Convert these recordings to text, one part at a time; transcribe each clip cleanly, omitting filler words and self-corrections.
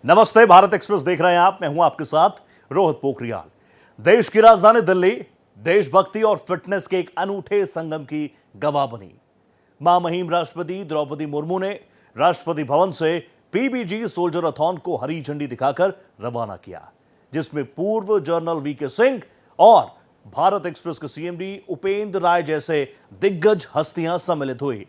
नमस्ते, भारत एक्सप्रेस देख रहे हैं आप। मैं हूं आपके साथ रोहित पोखरियाल। देश की राजधानी दिल्ली देशभक्ति और फिटनेस के एक अनूठे संगम की गवाह बनी। मां महिम राष्ट्रपति द्रौपदी मुर्मू ने राष्ट्रपति भवन से पीबीजी सोल्जर-अथॉन को हरी झंडी दिखाकर रवाना किया, जिसमें पूर्व जनरल वीके सिंह और भारत एक्सप्रेस के सीएमडी उपेंद्र राय जैसे दिग्गज हस्तियां सम्मिलित हुई।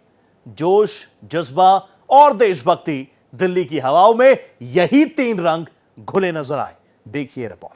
जोश, जज्बा और देशभक्ति, दिल्ली की हवाओं में यही तीन रंग घुले नजर आए। देखिए रिपोर्ट।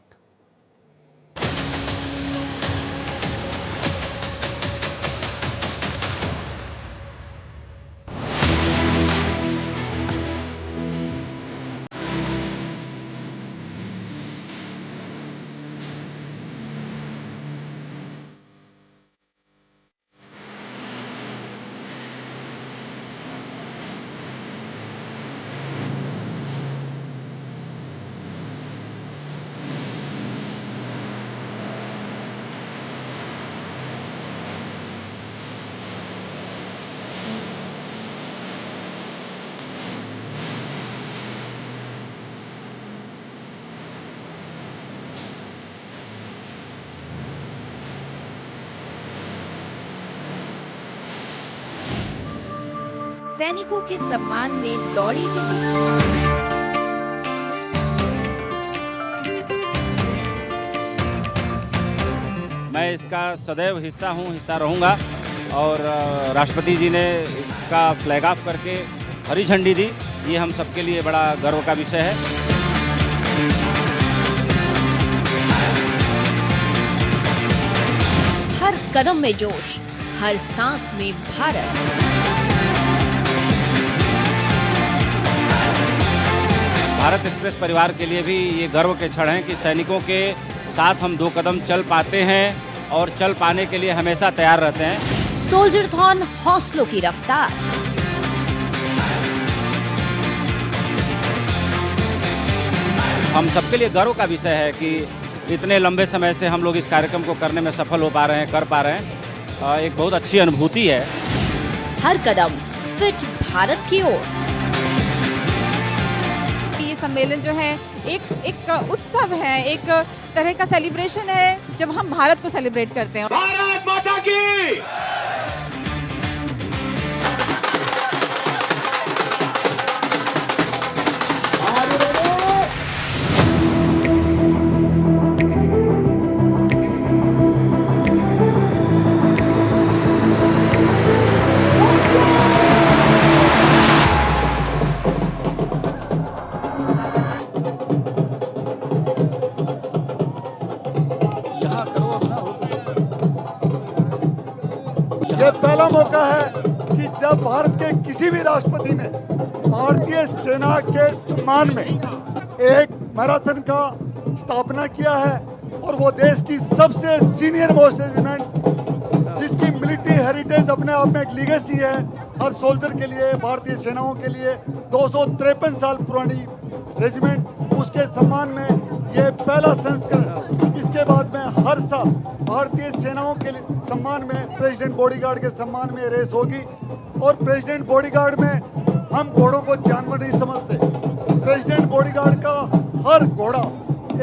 सैनिकों के सम्मान में दौड़ी दिल्ली। मैं इसका सदैव हिस्सा रहूंगा और राष्ट्रपति जी ने इसका फ्लैग ऑफ करके हरी झंडी दी, ये हम सबके लिए बड़ा गर्व का विषय है। हर कदम में जोश, हर सांस में भारत। भारत एक्सप्रेस परिवार के लिए भी ये गर्व के क्षण हैं कि सैनिकों के साथ हम दो कदम चल पाते हैं और चल पाने के लिए हमेशा तैयार रहते हैं। सोल्जर-अथॉन हौसलों की रफ्तार। हम सबके लिए गर्व का विषय है कि इतने लंबे समय से हम लोग इस कार्यक्रम को करने में सफल हो पा रहे हैं, कर पा रहे हैं। एक बहुत अच्छी अनुभूति है। हर कदम फिट भारत की ओर। ये सम्मेलन जो है एक उत्सव है, एक तरह का सेलिब्रेशन है जब हम भारत को सेलिब्रेट करते हैं। भारत माता की। ये पहला मौका है कि जब भारत के किसी भी राष्ट्रपति ने भारतीय सेना के सम्मान में एक मैराथन का स्थापना किया है और वो देश की सबसे सीनियर मोस्ट रेजिमेंट जिसकी मिलिट्री हेरिटेज अपने आप में एक लीगेसी है हर सोल्जर के लिए, भारतीय सेनाओं के लिए 253 साल पुरानी रेजिमेंट, उसके सम्मान में ये पहला संस्करण। इसके बाद में हर साल भारतीय सेनाओं के सम्मान में प्रेसिडेंट बॉडीगार्ड के सम्मान में रेस होगी और प्रेसिडेंट बॉडीगार्ड में हम घोड़ों को जानवर नहीं समझते। प्रेसिडेंट बॉडीगार्ड का हर घोड़ा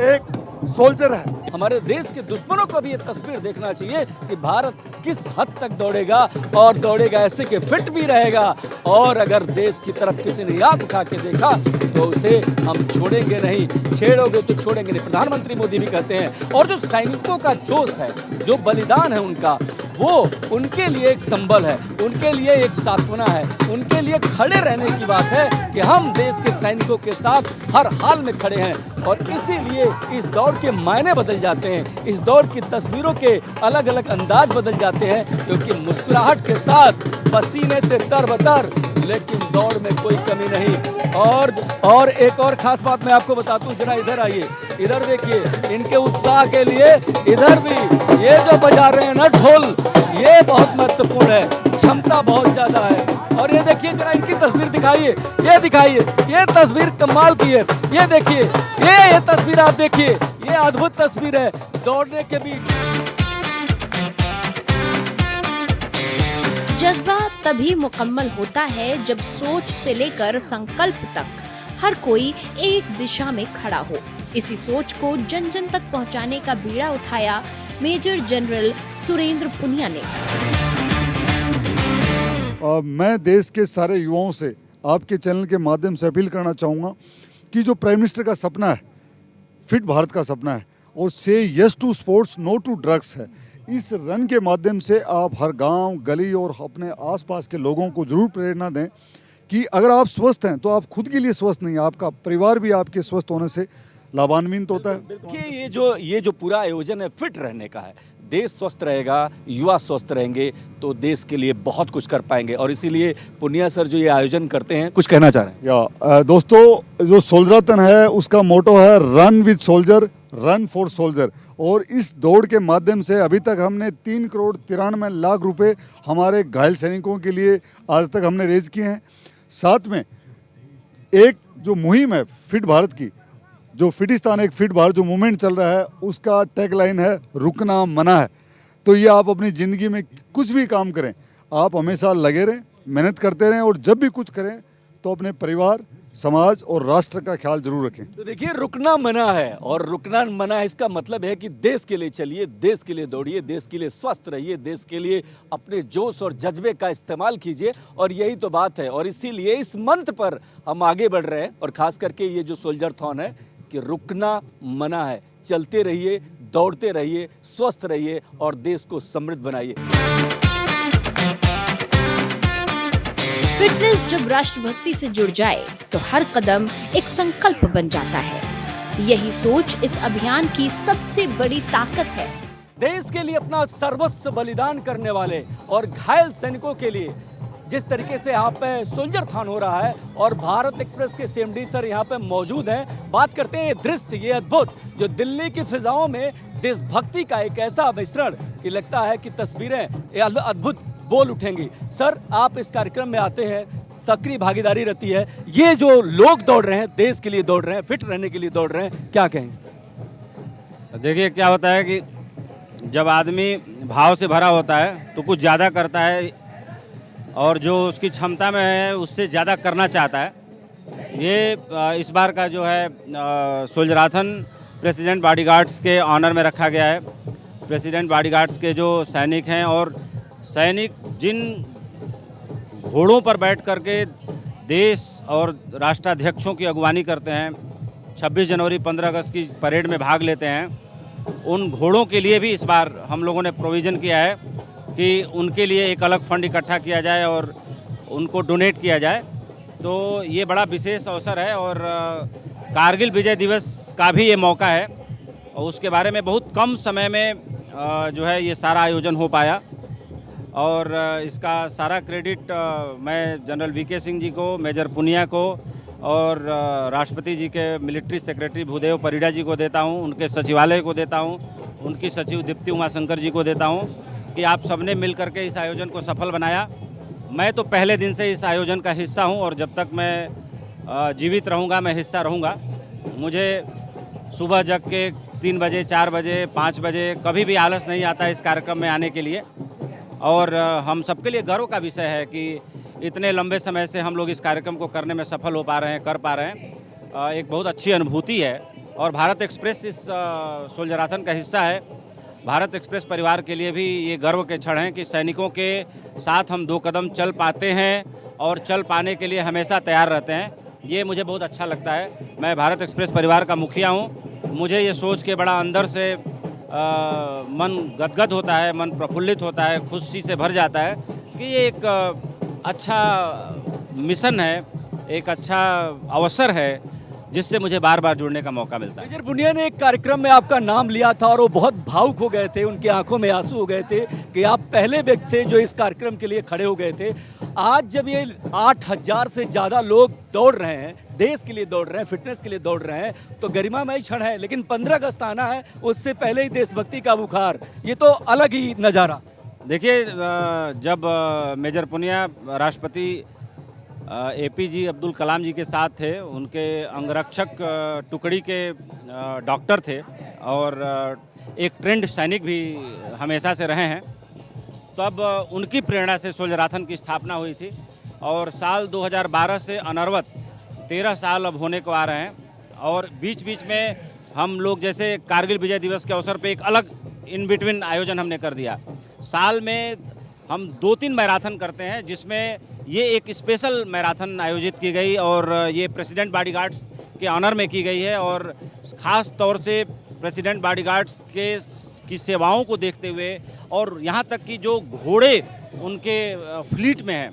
एक सोल्जर है। हमारे देश के दुश्मनों को भी ये तस्वीर देखना चाहिए कि भारत किस हद तक दौड़ेगा और दौड़ेगा ऐसे कि फिट भी रहेगा। और अगर देश की तरफ किसी ने आंख उठा के देखा तो उसे हम छोड़ेंगे नहीं, छेड़ोगे तो छोड़ेंगे नहीं। प्रधानमंत्री मोदी भी कहते हैं। और जो सैनिकों का जोश है, जो बलिदान है उनका, वो उनके लिए एक संबल है, उनके लिए एक सांत्वना है, उनके लिए खड़े रहने की बात है कि हम देश के सैनिकों के साथ हर हाल में खड़े हैं। और इसीलिए इस दौड़ के मायने बदल जाते हैं, इस दौड़ की तस्वीरों के अलग अलग अंदाज बदल जाते हैं, क्योंकि मुस्कुराहट के साथ पसीने से तरबतर, लेकिन दौड़ में कोई कमी नहीं। और एक और खास बात मैं आपको बताता हूँ, जरा इधर आइए, इधर देखिए, इनके उत्साह के लिए इधर भी ये जो बजा रहे हैं ना ढोल, ये बहुत महत्वपूर्ण है, क्षमता बहुत ज्यादा है। और ये देखिए, जरा इनकी तस्वीर दिखाइए, ये दिखाइए, ये तस्वीर कमाल की है। ये देखिए, ये तस्वीर आप देखिए, ये अद्भुत तस्वीर है दौड़ने के बीच। जज्बा तभी मुकम्मल होता है जब सोच से लेकर संकल्प तक हर कोई एक दिशा में खड़ा हो। इसी सोच को जन जन तक पहुंचाने का बीड़ा उठाया मेजर जनरल सुरेंद्र पुनिया ने। मैं देश के सारे युवाओं से आपके चैनल के माध्यम से अपील करना चाहूँगा कि जो प्राइम मिनिस्टर का सपना है, फिट भारत का सपना है, और से yes to sports no to drugs है, इस रन के माध्यम से आप हर गांव, गली और अपने आसपास के लोगों को जरूर प्रेरणा दें कि अगर आप स्वस्थ हैं तो आप खुद के लिए स्वस्थ नहीं, आपका परिवार भी आपके स्वस्थ होने से लाभान्वित होता है। देखिए ये जो पूरा आयोजन है फिट रहने का है। देश स्वस्थ रहेगा, युवा स्वस्थ रहेंगे तो देश के लिए बहुत कुछ कर पाएंगे, और इसीलिए पुनिया सर जो ये आयोजन करते हैं, कुछ कहना चाह रहे हैं? दोस्तों, जो सोल्जराथन है उसका मोटो है run with soldier, run for soldier, और इस दौड़ के माध्यम से अभी तक हमने 3,93,00,000 रुपए हमारे घायल सैनिकों के लिए आज तक हमने रेज किए हैं। साथ में एक जो मुहिम है फिट भारत की, जो फिटिस्तान एक फिट भारत जो मूवमेंट चल रहा है, उसका टैगलाइन है रुकना मना है। तो ये आप अपनी ज़िंदगी में कुछ भी काम करें, आप हमेशा लगे रहें, मेहनत करते रहें, और जब भी कुछ करें तो अपने परिवार, समाज और राष्ट्र का ख्याल जरूर रखें। तो देखिए, रुकना मना है, और रुकना मना है इसका मतलब है कि देश के लिए चलिए, देश के लिए दौड़िए, देश के लिए स्वस्थ रहिए, देश के लिए अपने जोश और जज्बे का इस्तेमाल कीजिए, और यही तो बात है। और इसीलिए इस मंत्र पर हम आगे बढ़ रहे हैं, और खास करके ये जो सोल्जर थॉन है कि रुकना मना है, चलते रहिए, दौड़ते रहिए, स्वस्थ रहिए और देश को समृद्ध बनाइए। फिटनेस जब राष्ट्रभक्ति से जुड़ जाए तो हर कदम एक संकल्प बन जाता है। यही सोच इस अभियान की सबसे बड़ी ताकत है। देश के लिए अपना सर्वस्व बलिदान करने वाले और घायल सैनिकों के लिए जिस तरीके से यहाँ पे सोल्जर थॉन हो रहा है, और भारत एक्सप्रेस के सीएमडी सर यहाँ पे मौजूद हैं, बात करते हैं ये दृश्य, ये अद्भुत जो दिल्ली की फिजाओं में देशभक्ति का एक ऐसा मिश्रण कि लगता है कि तस्वीरें अद्भुत बोल उठेंगी। सर, आप इस कार्यक्रम में आते हैं, सक्रिय भागीदारी रहती है, ये जो लोग दौड़ रहे हैं, देश के लिए दौड़ रहे हैं, फिट रहने के लिए दौड़ रहे हैं, क्या कहेंगे? देखिए, क्या होता है कि जब आदमी भाव से भरा होता है तो कुछ ज़्यादा करता है, और जो उसकी क्षमता में है उससे ज़्यादा करना चाहता है। ये इस बार का जो है सोल्जराथन प्रेसिडेंट बॉडीगार्ड्स के ऑनर में रखा गया है। प्रेसिडेंट बॉडीगार्ड्स के जो सैनिक हैं, और सैनिक जिन घोड़ों पर बैठ करके देश और राष्ट्राध्यक्षों की अगवानी करते हैं, 26 जनवरी 15 अगस्त की परेड में भाग लेते हैं, उन घोड़ों के लिए भी इस बार हम लोगों ने प्रोविज़न किया है कि उनके लिए एक अलग फंड इकट्ठा किया जाए और उनको डोनेट किया जाए। तो ये बड़ा विशेष अवसर है, और कारगिल विजय दिवस का भी ये मौका है, और उसके बारे में बहुत कम समय में जो है ये सारा आयोजन हो पाया। और इसका सारा क्रेडिट मैं जनरल वीके सिंह जी को, मेजर पुनिया को, और राष्ट्रपति जी के मिलिट्री सेक्रेटरी भूदेव परिडा जी को देता हूँ, उनके सचिवालय को देता हूँ, उनकी सचिव दीप्ति उमाशंकर जी को देता हूँ कि आप सबने मिल करके इस आयोजन को सफल बनाया। मैं तो पहले दिन से इस आयोजन का हिस्सा हूँ, और जब तक मैं जीवित रहूँगा मैं हिस्सा रहूँगा। मुझे सुबह जग के 3 बजे, 4 बजे, 5 बजे कभी भी आलस नहीं आता इस कार्यक्रम में आने के लिए, और हम सबके लिए गर्व का विषय है कि इतने लंबे समय से हम लोग इस कार्यक्रम को करने में सफल हो पा रहे हैं, कर पा रहे हैं। एक बहुत अच्छी अनुभूति है, और भारत एक्सप्रेस इस सोल्जराथन का हिस्सा है। भारत एक्सप्रेस परिवार के लिए भी ये गर्व के क्षण हैं कि सैनिकों के साथ हम 2 कदम चल पाते हैं, और चल पाने के लिए हमेशा तैयार रहते हैं। ये मुझे बहुत अच्छा लगता है। मैं भारत एक्सप्रेस परिवार का मुखिया हूँ। मुझे ये सोच के बड़ा अंदर से मन गदगद होता है, मन प्रफुल्लित होता है, खुशी से भर जाता है कि ये एक अच्छा मिशन है, एक अच्छा अवसर है जिससे मुझे बार बार जुड़ने का मौका मिलता है। मेजर पुनिया ने एक कार्यक्रम में आपका नाम लिया था, और वो बहुत भावुक हो गए थे, उनकी आंखों में आंसू हो गए थे कि आप पहले व्यक्ति थे जो इस कार्यक्रम के लिए खड़े हो गए थे। आज जब ये 8,000 से ज़्यादा लोग दौड़ रहे हैं, देश के लिए दौड़ रहे हैं, फिटनेस के लिए दौड़ रहे हैं, तो गरिमामय क्षण है। लेकिन 15 अगस्त आना है, उससे पहले ही देशभक्ति का बुखार, ये तो अलग ही नज़ारा। देखिए, जब मेजर पुनिया राष्ट्रपति APJ अब्दुल कलाम जी के साथ थे, उनके अंगरक्षक टुकड़ी के डॉक्टर थे, और एक ट्रेंड सैनिक भी हमेशा से रहे हैं। तब उनकी प्रेरणा से सोल्जराथन की स्थापना हुई थी, और साल 2012 से अनवरत 13 साल अब होने को आ रहे हैं और बीच बीच में हम लोग जैसे कारगिल विजय दिवस के अवसर पे एक अलग इन बिटवीन आयोजन हमने कर दिया। साल में हम 2-3 मैराथन करते हैं, जिसमें ये एक स्पेशल मैराथन आयोजित की गई और ये प्रेसिडेंट बॉडीगार्ड्स के ऑनर में की गई है और ख़ास तौर से प्रेसिडेंट बॉडीगार्ड्स की सेवाओं को देखते हुए और यहाँ तक कि जो घोड़े उनके फ्लीट में हैं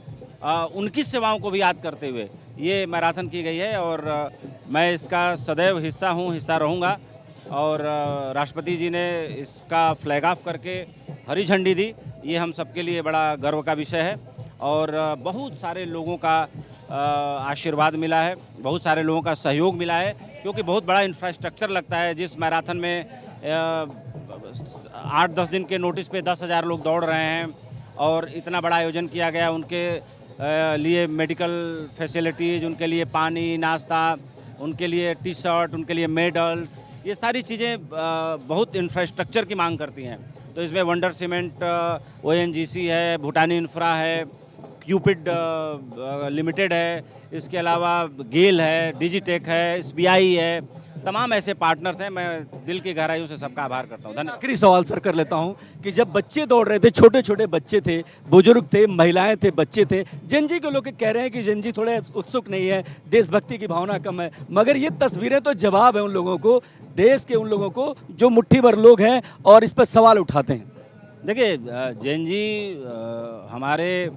उनकी सेवाओं को भी याद करते हुए ये मैराथन की गई है और मैं इसका सदैव हिस्सा हूँ, हिस्सा रहूँगा। और राष्ट्रपति जी ने इसका फ्लैग ऑफ करके हरी झंडी दी, ये हम सबके लिए बड़ा गर्व का विषय है और बहुत सारे लोगों का आशीर्वाद मिला है, बहुत सारे लोगों का सहयोग मिला है, क्योंकि बहुत बड़ा इंफ्रास्ट्रक्चर लगता है। जिस मैराथन में 8-10 दिन के नोटिस पे 10,000 लोग दौड़ रहे हैं और इतना बड़ा आयोजन किया गया, उनके लिए मेडिकल फैसिलिटीज़, उनके लिए पानी, नाश्ता, उनके लिए टी शर्ट, उनके लिए मेडल्स, ये सारी चीज़ें बहुत इंफ्रास्ट्रक्चर की मांग करती हैं। तो इसमें वंडर सीमेंट, ONGC है, भूटानी इंफ्रा है, क्यूपिड लिमिटेड है, इसके अलावा गेल है, डिजिटेक है, SBI है, तमाम ऐसे पार्टनर्स हैं। मैं दिल की गहराइयों से सबका आभार करता हूँ। धन्यवाद। आखिरी सवाल सर कर लेता हूँ कि जब बच्चे दौड़ रहे थे, छोटे छोटे बच्चे थे, बुजुर्ग थे, महिलाएं थे, बच्चे थे, जेनजी के लोग कह रहे हैं कि जेनजी थोड़े उत्सुक नहीं है, देशभक्ति की भावना कम है, मगर ये तस्वीरें तो जवाब है उन लोगों को, देश के उन लोगों को जो मुट्ठी भर लोग हैं और इस पर सवाल उठाते हैं। देखिए, जेनजी हमारे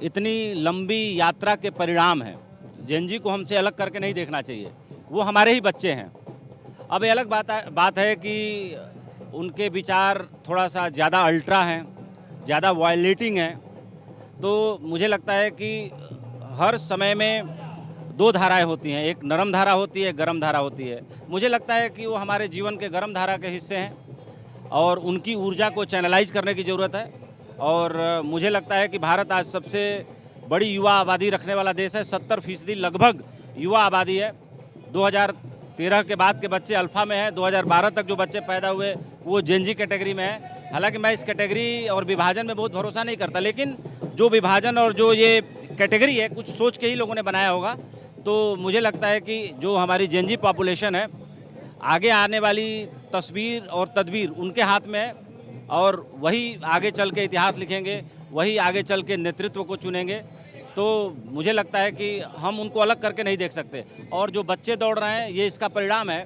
इतनी लंबी यात्रा के परिणाम हैं। जेनजी को हमसे अलग करके नहीं देखना चाहिए, वो हमारे ही बच्चे हैं। अब ये अलग बात है कि उनके विचार थोड़ा सा ज़्यादा अल्ट्रा हैं, ज़्यादा वायलेटिंग हैं। तो मुझे लगता है कि हर समय में 2 धाराएं होती हैं, एक नरम धारा होती है, गरम धारा होती है। मुझे लगता है कि वो हमारे जीवन के गरम धारा के हिस्से हैं और उनकी ऊर्जा को चैनलाइज करने की ज़रूरत है। और मुझे लगता है कि भारत आज सबसे बड़ी युवा आबादी रखने वाला देश है। 70% लगभग युवा आबादी है। 2013 के बाद के बच्चे अल्फा में हैं, 2012 तक जो बच्चे पैदा हुए वो जेनजी कैटेगरी में हैं। हालांकि मैं इस कैटेगरी और विभाजन में बहुत भरोसा नहीं करता, लेकिन जो विभाजन और जो ये कैटेगरी है कुछ सोच के ही लोगों ने बनाया होगा। तो मुझे लगता है कि जो हमारी जेनजी पॉपुलेशन है, आगे आने वाली तस्वीर और तदबीर उनके हाथ में है और वही आगे चल के इतिहास लिखेंगे, वही आगे चल के नेतृत्व को चुनेंगे। तो मुझे लगता है कि हम उनको अलग करके नहीं देख सकते। और जो बच्चे दौड़ रहे हैं, ये इसका परिणाम है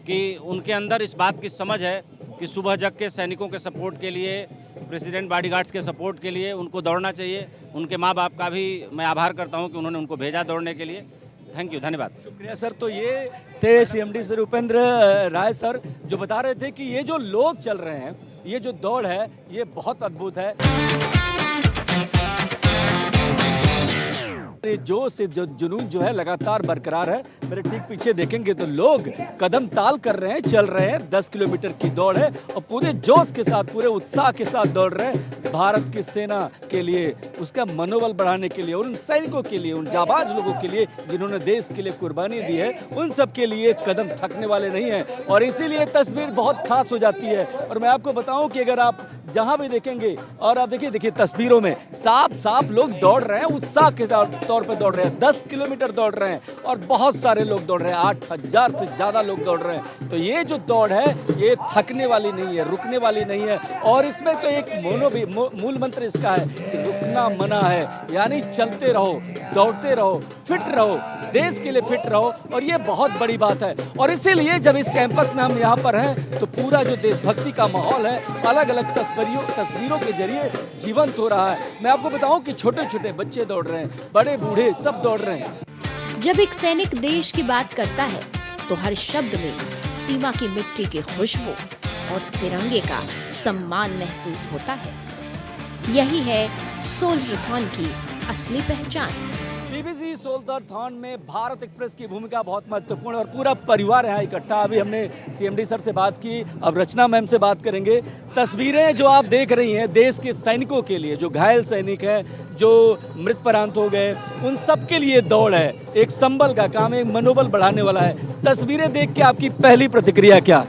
कि उनके अंदर इस बात की समझ है कि सुबह जग के सैनिकों के सपोर्ट के लिए, प्रेसिडेंट बॉडीगार्ड्स के सपोर्ट के लिए उनको दौड़ना चाहिए। उनके माँ बाप का भी मैं आभार करता हूँ कि उन्होंने उनको भेजा दौड़ने के लिए। थैंक यू, धन्यवाद। शुक्रिया सर। तो ये थे CMD सर उपेंद्र राय सर, जो बता रहे थे कि ये जो लोग चल रहे हैं, ये जो दौड़ है, ये बहुत अद्भुत है। ये जोश से जो जुनून जो है लगातार बरकरार है। मेरे ठीक पीछे देखेंगे तो लोग कदम ताल कर रहे हैं, चल रहे हैं। 10 किलोमीटर की दौड़ है और पूरे जोश के साथ, पूरे उत्साह के साथ दौड़ रहे हैं भारत की सेना के लिए, उसका मनोबल बढ़ाने के लिए और उन सैनिकों के लिए, उन जाबाज लोगों के लिए जिन्होंने देश के लिए कुर्बानी दी है, उन सब के लिए कदम थकने वाले नहीं हैं। और इसीलिए तस्वीर बहुत खास हो जाती है। और मैं आपको बताऊं कि अगर आप जहां भी देखेंगे और आप देखिए तस्वीरों में साफ लोग दौड़ रहे हैं, उत्साह के तौर पे दौड़ रहे हैं। 10 किलोमीटर दौड़ रहे हैं और बहुत सारे लोग दौड़ रहे हैं। 8,000 से ज़्यादा लोग दौड़ रहे हैं। तो ये जो दौड़ है, ये थकने वाली नहीं है, रुकने वाली नहीं है। और इसमें तो एक मूल मंत्र इसका है कि रुकना मना है, यानी चलते रहो, दौड़ते रहो, फिट रहो, देश के लिए फिट रहो। और ये बहुत बड़ी बात है। और इसीलिए जब इस कैंपस में हम यहाँ पर हैं तो पूरा जो देशभक्ति का माहौल है अलग अलग तस्वीरों के जरिए जीवंत हो रहा है। मैं आपको बताऊं कि छोटे छोटे बच्चे दौड़ रहे हैं, बड़े बूढ़े सब दौड़ रहे हैं। जब एक सैनिक देश की बात करता है तो हर शब्द में सीमा की मिट्टी की खुशबू और तिरंगे का सम्मान महसूस होता है। यही है सोल्जर-थॉन की असली पहचान। BBC सोल्जर-थॉन में भारत एक्सप्रेस की भूमिका बहुत महत्वपूर्ण और पूरा परिवार यहाँ इकट्ठा। अभी हमने CMD सर से बात की, अब रचना मैम से बात करेंगे। तस्वीरें जो आप देख रही हैं देश के सैनिकों के लिए, जो घायल सैनिक हैं, जो मृतप्रांत हो गए, उन सब के लिए दौड़ है। एक संबल का काम, एक मनोबल बढ़ाने वाला है। तस्वीरें देख के आपकी पहली प्रतिक्रिया क्या?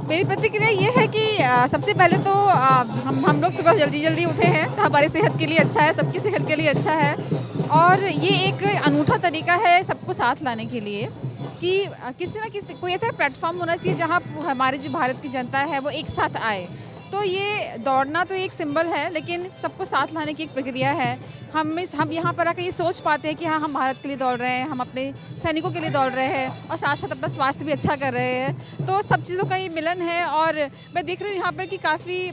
मेरी प्रतिक्रिया ये है कि सबसे पहले तो हम लोग सुबह जल्दी उठे हैं तो हमारी सेहत के लिए अच्छा है, सबकी सेहत के लिए अच्छा है। और ये एक अनूठा तरीका है सबको साथ लाने के लिए कि किसी ना किसी कोई ऐसा प्लेटफॉर्म होना चाहिए जहाँ हमारी जो भारत की जनता है वो एक साथ आए। तो ये दौड़ना तो एक सिंबल है, लेकिन सबको साथ लाने की एक प्रक्रिया है। हम यहाँ पर आकर ये सोच पाते हैं कि हाँ, हम भारत के लिए दौड़ रहे हैं, हम अपने सैनिकों के लिए दौड़ रहे हैं और साथ साथ अपना स्वास्थ्य भी अच्छा कर रहे हैं। तो सब चीज़ों का ये मिलन है। और मैं देख रही हूँ यहाँ पर कि काफ़ी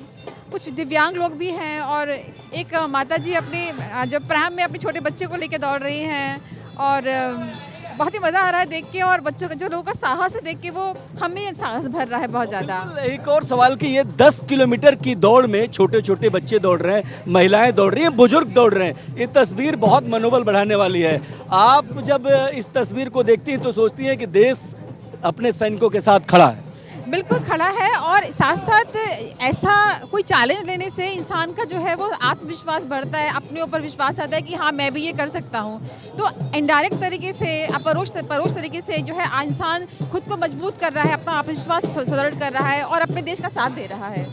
कुछ दिव्यांग लोग भी हैं और एक माता जी अपने जो प्रैम में अपने छोटे बच्चे को लेकर दौड़ रही हैं और बहुत ही मज़ा आ रहा है देख के। और बच्चों का जो लोगों का साहस है देख के वो हमें साहस भर रहा है बहुत ज़्यादा। एक और सवाल कि ये 10 किलोमीटर की दौड़ में छोटे छोटे बच्चे दौड़ रहे हैं, महिलाएं दौड़ रही हैं, बुजुर्ग दौड़ रहे हैं। ये तस्वीर बहुत मनोबल बढ़ाने वाली है। आप जब इस तस्वीर को देखती हैं तो सोचती हैं कि देश अपने सैनिकों के साथ खड़ा है। बिल्कुल खड़ा है और साथ साथ ऐसा कोई चैलेंज लेने से इंसान का जो है वो आत्मविश्वास बढ़ता है, अपने ऊपर विश्वास आता है कि हाँ, मैं भी ये कर सकता हूँ। तो इनडायरेक्ट तरीके से, परोक्ष तरीके से जो है इंसान खुद को मजबूत कर रहा है, अपना आत्मविश्वास सुदृढ़ कर रहा है और अपने देश का साथ दे रहा है।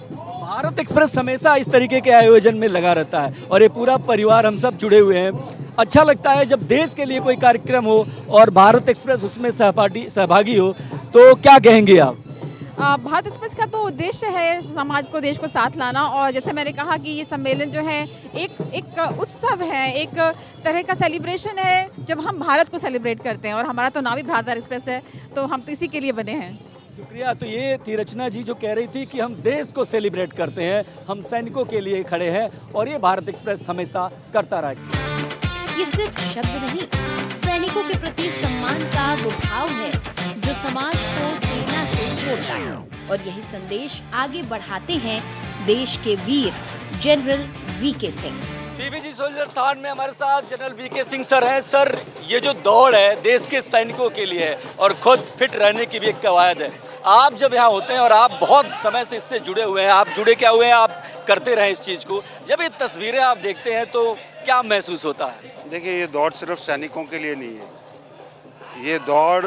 भारत एक्सप्रेस हमेशा इस तरीके के आयोजन में लगा रहता है और ये पूरा परिवार हम सब जुड़े हुए हैं। अच्छा लगता है जब देश के लिए कोई कार्यक्रम हो और भारत एक्सप्रेस उसमें सहभागी हो। तो क्या कहेंगे आप? भारत एक्सप्रेस का तो उद्देश्य है समाज को, देश को साथ लाना। और जैसे मैंने कहा कि ये सम्मेलन जो है एक उत्सव है, एक तरह का सेलिब्रेशन है जब हम भारत को सेलिब्रेट करते हैं। और हमारा तो नाम ही भारत एक्सप्रेस है, तो हम तो इसी के लिए बने हैं। शुक्रिया। तो ये थी रचना जी जो कह रही थी कि हम देश को सेलिब्रेट करते हैं, हम सैनिकों के लिए खड़े हैं और ये भारत एक्सप्रेस हमेशा करता रहेगा। ये सिर्फ शब्द नहीं, सैनिकों के प्रति सम्मान का वो भाव है जो समाज को सेना से जोड़ता है। और यही संदेश आगे बढ़ाते हैं देश के वीर जनरल वीके सिंह। बीबीजी सोल्जर थान में हमारे साथ जनरल वीके सिंह सर हैं। सर, ये जो दौड़ है देश के सैनिकों के लिए है और खुद फिट रहने की भी एक कवायद है। आप जब यहाँ होते हैं और आप बहुत समय से इससे जुड़े हुए हैं, आप जुड़े क्या हुए हैं, आप करते रहे इस चीज़ को, जब ये तस्वीरें आप देखते हैं तो क्या महसूस होता है? देखिए, ये दौड़ सिर्फ सैनिकों के लिए नहीं है। ये दौड़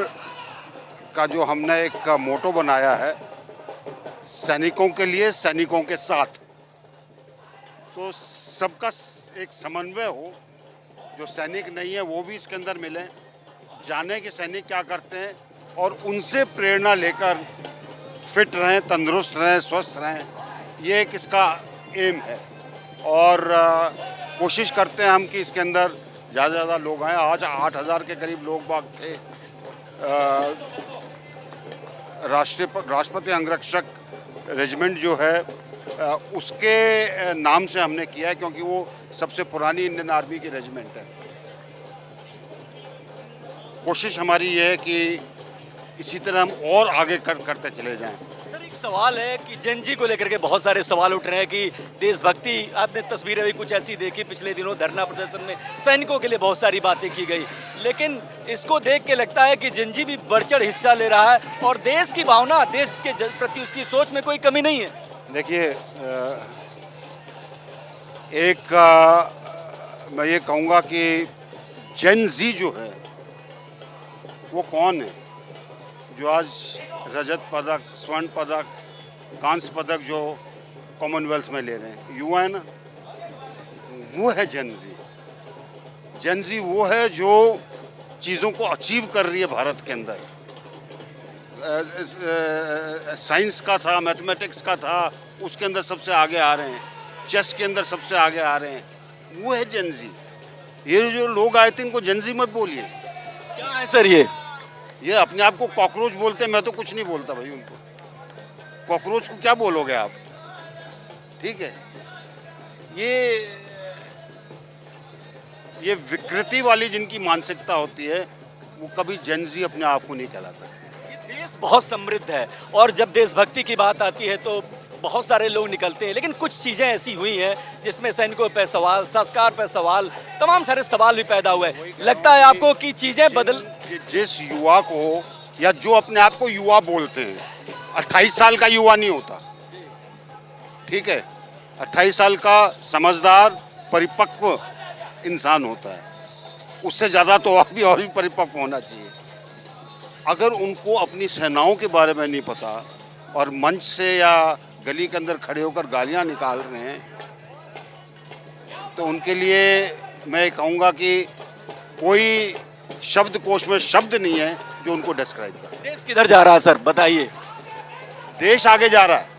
का जो हमने एक मोटो बनाया है, सैनिकों के लिए, सैनिकों के साथ, तो सबका एक समन्वय हो। जो सैनिक नहीं है वो भी इसके अंदर मिले, जाने कि सैनिक क्या करते हैं और उनसे प्रेरणा लेकर फिट रहें, तंदुरुस्त रहें, स्वस्थ रहें। ये एक इसका एम है। और कोशिश करते हैं हम कि इसके अंदर ज़्यादा से ज़्यादा लोग आएँ। आज 8000 के करीब लोग बाग थे। राष्ट्रपति अंगरक्षक रेजिमेंट जो है उसके नाम से हमने किया है, क्योंकि वो सबसे पुरानी इंडियन आर्मी की रेजिमेंट है। कोशिश हमारी ये है कि इसी तरह हम और आगे करते चले जाएं। सर, एक सवाल है कि जन जी को लेकर के बहुत सारे सवाल उठ रहे हैं कि देशभक्ति, आपने तस्वीरें भी कुछ ऐसी देखी पिछले दिनों धरना प्रदर्शन में, सैनिकों के लिए बहुत सारी बातें की गई, लेकिन इसको देख के लगता है कि जन जी भी बढ़ चढ़ हिस्सा ले रहा है और देश की भावना, देश के प्रति उसकी सोच में कोई कमी नहीं है। देखिए, मैं ये कहूँगा कि जेन जी जो है वो कौन है, जो आज रजत पदक, स्वर्ण पदक, कांस्य पदक जो कॉमनवेल्थ में ले रहे हैं, युवा है ना, वो है जेन जी। जेन जी वो है जो चीज़ों को अचीव कर रही है भारत के अंदर। साइंस का था, मैथमेटिक्स का था, उसके अंदर सबसे आगे आ रहे हैं, चेस के अंदर सबसे आगे आ रहे हैं, वो है जेन जी। ये जो लोग आए थे इनको जेन जी मत बोलिए। क्या है सर? ये अपने आप को कॉकरोच बोलते हैं। मैं तो कुछ नहीं बोलता भाई उनको। कॉकरोच को क्या बोलोगे आप? ठीक है, ये विकृति वाली जिनकी मानसिकता होती है वो कभी जेन जी अपने आप को नहीं कहला सकते। ये देश बहुत समृद्ध है और जब देशभक्ति की बात आती है तो बहुत सारे लोग निकलते हैं, लेकिन कुछ चीज़ें ऐसी हुई हैं जिसमें सैनिकों पर सवाल, संस्कार पर सवाल, तमाम सारे सवाल भी पैदा हुए। लगता है आपको कि चीज़ें बदल, जिस युवा को या जो अपने आप को युवा बोलते हैं, 28 साल का युवा नहीं होता, ठीक है, 28 साल का समझदार परिपक्व इंसान होता है। उससे ज़्यादा तो और भी परिपक्व होना चाहिए। अगर उनको अपनी सेनाओं के बारे में नहीं पता और मंच से या गली के अंदर खड़े होकर गालियां निकाल रहे हैं, तो उनके लिए मैं कहूँगा कि कोई शब्दकोश में शब्द नहीं है जो उनको डिस्क्राइब करे। देश किधर जा रहा है सर, बताइए। देश आगे जा रहा है,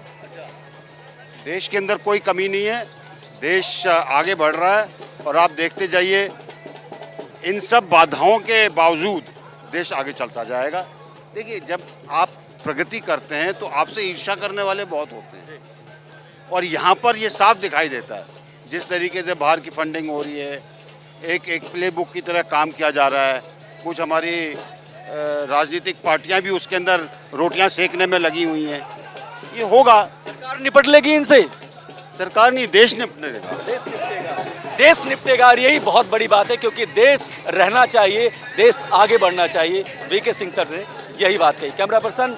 देश के अंदर कोई कमी नहीं है, देश आगे बढ़ रहा है। और आप देखते जाइए, इन सब बाधाओं के बावजूद देश आगे चलता जाएगा। देखिए, जब आप प्रगति करते हैं तो आपसे ईर्ष्या करने वाले बहुत होते हैं, और यहाँ पर ये साफ दिखाई देता है। जिस तरीके से बाहर की फंडिंग हो रही है, एक प्ले बुक की तरह काम किया जा रहा है। कुछ हमारी राजनीतिक पार्टियां भी उसके अंदर रोटियां सेकने में लगी हुई हैं। ये होगा, सरकार निपट लेगी इनसे। सरकार नहीं, देश निपटने देगा। देश निपटेगा, और यही बहुत बड़ी बात है, क्योंकि देश रहना चाहिए, देश आगे बढ़ना चाहिए। वीके सिंह सर ने यही बात कही। कैमरा पर्सन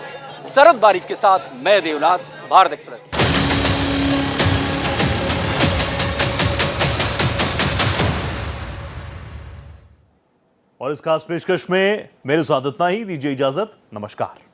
शरद बारिक के साथ मैं देवनाथ, भारत एक्सप्रेस। और इस खास पेशकश में मेरे साथ इतना ही। दीजिए इजाजत, नमस्कार।